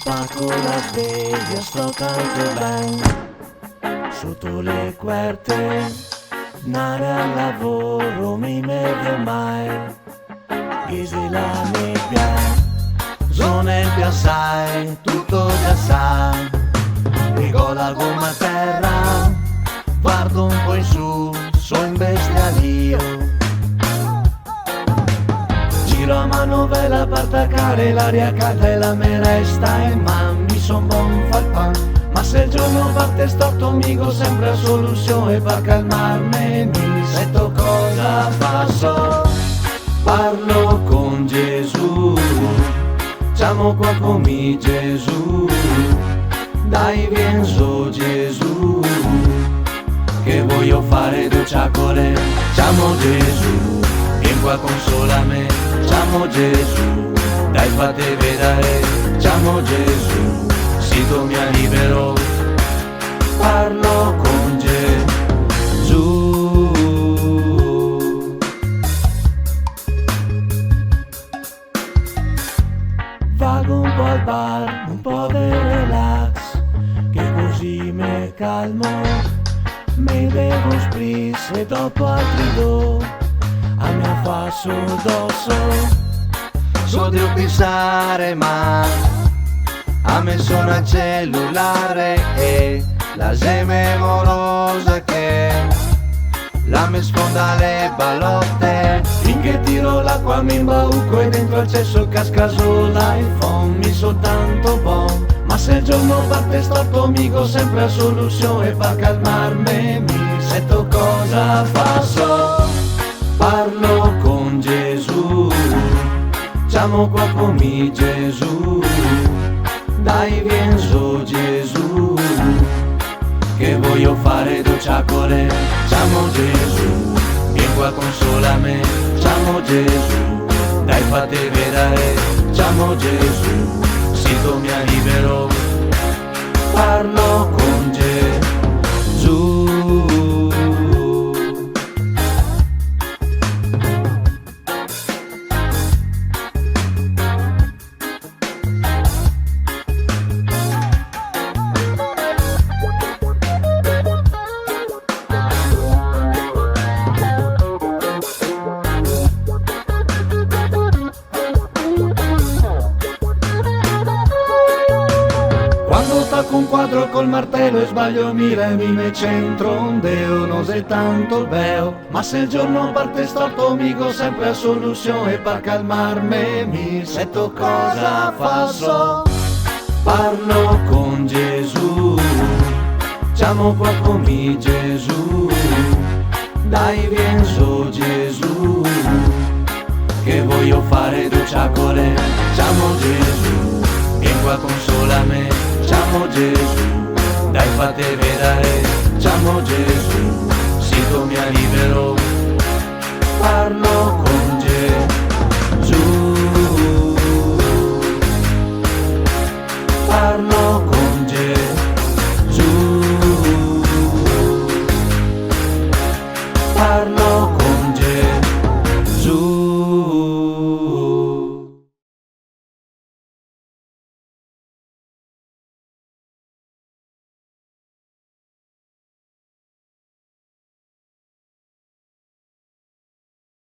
Spacco la sveglia, sto tanto ben sotto le querte, nare al lavoro mi medio mai, ghisi la nebbia, zone più assai, tutto già sa, rigo la gomma a terra, guardo un po' in su, so in bestialio. Giro a manovella per attaccare l'aria calda e la me resta in man, mi son buon far pan, ma se il giorno parte storto mico sempre a soluzione per calmarmi, mi sento cosa faccio, parlo con Gesù, siamo qua con mi Gesù, dai vien su Gesù, che voglio fare due ciacole, siamo Gesù, vien qua consola me, siamo Gesù, dai fate vedere, siamo Gesù, sito mi libero, parlo con Gesù. Vago un po' al bar, un po' di relax, che così mi calmo, mi bevo un spritz e dopo altri do, a mia faccio addosso, so devo pensare ma a me suona il cellulare e la seme morosa che la me sfonda le ballotte, finché tiro l'acqua mi imbauco e dentro al cesso casca sull'iPhone, mi so tanto buon, ma se il giorno parte storto mico sempre a soluzione per calmarmi, mi sento cosa faccio, parlo con Gesù, siamo qua con mi Gesù, dai vien su Gesù, che voglio fare due ciacole, siamo Gesù, vien qua consola me, siamo Gesù, dai fate vedere, siamo Gesù, sito mi libero, parlo con Gesù. Quando tocco un quadro col martello e sbaglio mira e mi ne centro un deo, non sei tanto beo, ma se il giorno parte storto mico sempre a soluzione per calmarmi, mi sento cosa faccio, parlo con Gesù, siamo qua con mi Gesù, dai vien su Gesù, che voglio fare due ciacole, siamo Gesù, vien qua consola me, siamo Gesù, dai fate vedere, siamo Gesù, sito mi libero, parlo con